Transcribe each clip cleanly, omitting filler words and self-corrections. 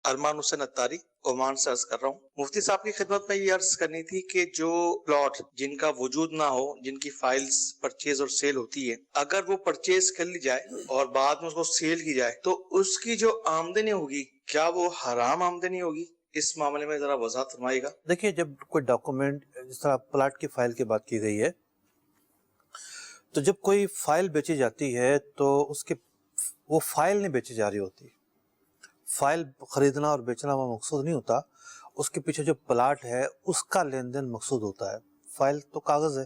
ارمان حسین اتاری Oman سے عرض کر رہا ہوں. مفتی صاحب کی خدمت میں یہ عرض کرنی تھی کہ جو پلاٹ جن کا وجود نہ ہو، جن کی فائلز پرچیز اور سیل ہوتی ہے، اگر وہ پرچیز کر لی جائے اور بعد میں اس کو سیل کی جائے تو اس کی جو آمدنی ہوگی کیا وہ حرام آمدنی ہوگی؟ اس معاملے میں ذرا وضاحت فرمائے گا. دیکھیے، جب کوئی ڈاکومنٹ جس طرح پلاٹ کی فائل کی بات کی گئی ہے، تو جب کوئی فائل بیچی جاتی ہے تو اس کے وہ فائل نہیں بیچی جا رہی ہوتی. فائل خریدنا اور بیچنا وہ مقصود نہیں ہوتا، اس کے پیچھے جو پلاٹ ہے اس کا لین دین مقصود ہوتا ہے. فائل تو کاغذ ہے،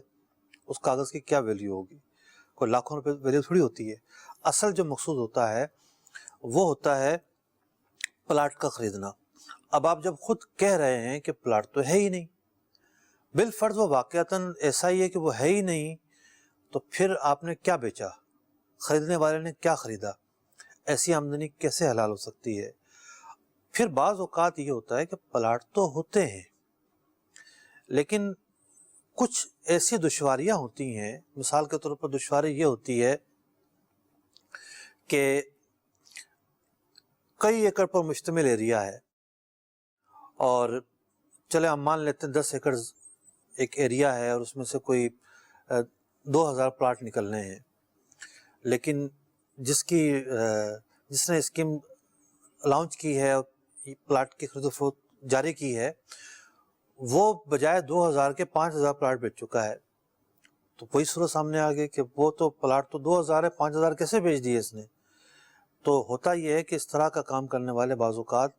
اس کاغذ کی کیا ویلیو ہوگی؟ کوئی لاکھوں روپے ویلیو تھوڑی ہوتی ہے. اصل جو مقصود ہوتا ہے وہ ہوتا ہے پلاٹ کا خریدنا. اب آپ جب خود کہہ رہے ہیں کہ پلاٹ تو ہے ہی نہیں، بالفرض وہ واقعتاً ایسا ہی ہے کہ وہ ہے ہی نہیں، تو پھر آپ نے کیا بیچا؟ خریدنے والے نے کیا خریدا؟ ایسی آمدنی کیسے حلال ہو سکتی ہے؟ پھر بعض اوقات یہ ہوتا ہے کہ پلاٹ تو ہوتے ہیں لیکن کچھ ایسی دشواریاں ہوتی ہیں. مثال کے طور پر دشواری یہ ہوتی ہے کہ کئی ایکڑ پر مشتمل ایریا ہے، اور چلے ہم مان لیتے ہیں 10 ایکڑ ایک ایریا ہے اور اس میں سے کوئی 2000 پلاٹ نکلنے ہیں، لیکن جس نے اسکیم لانچ کی ہے، پلاٹ کی خرید و فروخت جاری کی ہے، وہ بجائے 2000 کے 5000 پلاٹ بیچ چکا ہے. تو وہی صورت سامنے آ گئی کہ وہ تو پلاٹ تو 2000 ہے، 5000 کیسے بیچ دیے اس نے؟ تو ہوتا یہ ہے کہ اس طرح کا کام کرنے والے بعض اوقات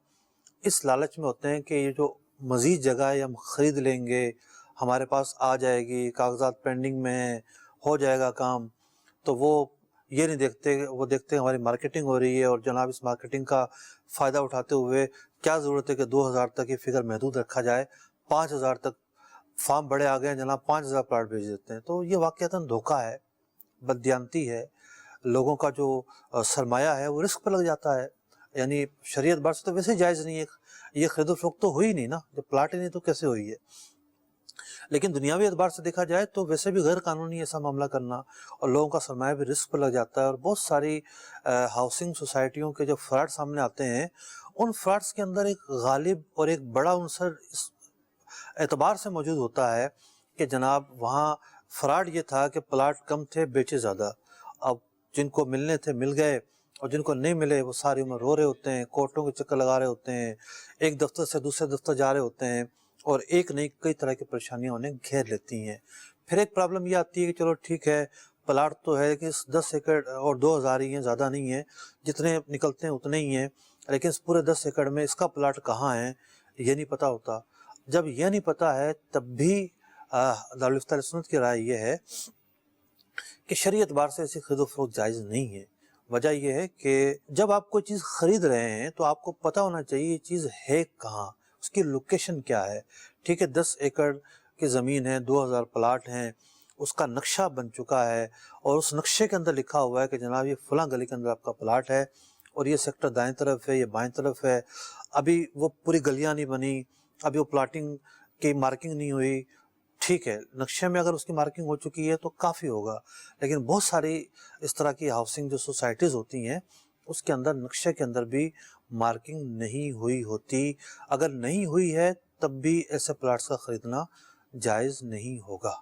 اس لالچ میں ہوتے ہیں کہ یہ جو مزید جگہ ہے ہم خرید لیں گے، ہمارے پاس آ جائے گی، کاغذات پینڈنگ میں ہیں، ہو جائے گا کام. تو وہ یہ نہیں دیکھتے، وہ دیکھتے ہیں ہماری مارکیٹنگ ہو رہی ہے اور جناب اس مارکیٹنگ کا فائدہ اٹھاتے ہوئے کیا ضرورت ہے کہ 2000 تک یہ فگر محدود رکھا جائے، 5000 تک فارم بڑے آ گئے ہیں جناب، 5000 پلاٹ بھیج دیتے ہیں. تو یہ واقعتاً دھوکہ ہے، بددیانتی ہے. لوگوں کا جو سرمایہ ہے وہ رسک پہ لگ جاتا ہے. یعنی شریعت بار سے تو ویسے جائز نہیں ہے، یہ خرید و فروخت تو ہوئی نہیں نا، جب پلاٹ ہی نہیں تو کیسے ہوئی ہے. لیکن دنیاوی اعتبار سے دیکھا جائے تو ویسے بھی غیر قانونی ایسا معاملہ کرنا، اور لوگوں کا سرمایہ بھی رسک پر لگ جاتا ہے. اور بہت ساری ہاؤسنگ سوسائٹیوں کے جو فراڈ سامنے آتے ہیں، ان فراڈز کے اندر ایک غالب اور ایک بڑا عنصر اس اعتبار سے موجود ہوتا ہے کہ جناب وہاں فراڈ یہ تھا کہ پلاٹ کم تھے، بیچے زیادہ. اب جن کو ملنے تھے مل گئے، اور جن کو نہیں ملے وہ ساری عمر رو رہے ہوتے ہیں، کورٹوں کے چکر لگا رہے ہوتے ہیں، ایک دفتر سے دوسرے دفتر جا رہے ہوتے ہیں، اور ایک نہیں کئی طرح کی پریشانیاں انہیں گھیر لیتی ہیں. پھر ایک پرابلم یہ آتی ہے کہ چلو ٹھیک ہے، پلاٹ تو ہے کہ 10 ایکڑ اور 2000 ہی ہیں، زیادہ نہیں ہیں، جتنے نکلتے ہیں اتنے ہی ہیں، لیکن اس پورے 10 ایکڑ میں اس کا پلاٹ کہاں ہے یہ نہیں پتہ ہوتا. جب یہ نہیں پتہ ہے تب بھی دارالفتہ اہل سنت کی رائے یہ ہے کہ شرعی اعتبار سے ایسی خرید و فروخت جائز نہیں ہے. وجہ یہ ہے کہ جب آپ کوئی چیز خرید رہے ہیں تو آپ کو پتہ ہونا چاہیے یہ چیز ہے کہاں، اس کی لوکیشن کیا ہے. ٹھیک ہے، 10 ایکڑ کی زمین ہے، 2000 پلاٹ ہیں، اس کا نقشہ بن چکا ہے، اور اس نقشے کے اندر لکھا ہوا ہے کہ جناب یہ فلاں گلی کے اندر آپ کا پلاٹ ہے، اور یہ سیکٹر دائیں طرف ہے، یہ بائیں طرف ہے. ابھی وہ پوری گلیاں نہیں بنی، ابھی وہ پلاٹنگ کی مارکنگ نہیں ہوئی. ٹھیک ہے، نقشے میں اگر اس کی مارکنگ ہو چکی ہے تو کافی ہوگا. لیکن بہت ساری اس طرح کی ہاؤسنگ جو سوسائٹیز ہوتی ہیں اس کے اندر نقشے کے اندر بھی مارکنگ نہیں ہوئی ہوتی. اگر نہیں ہوئی ہے تب بھی ایسے پلاٹس کا خریدنا جائز نہیں ہوگا.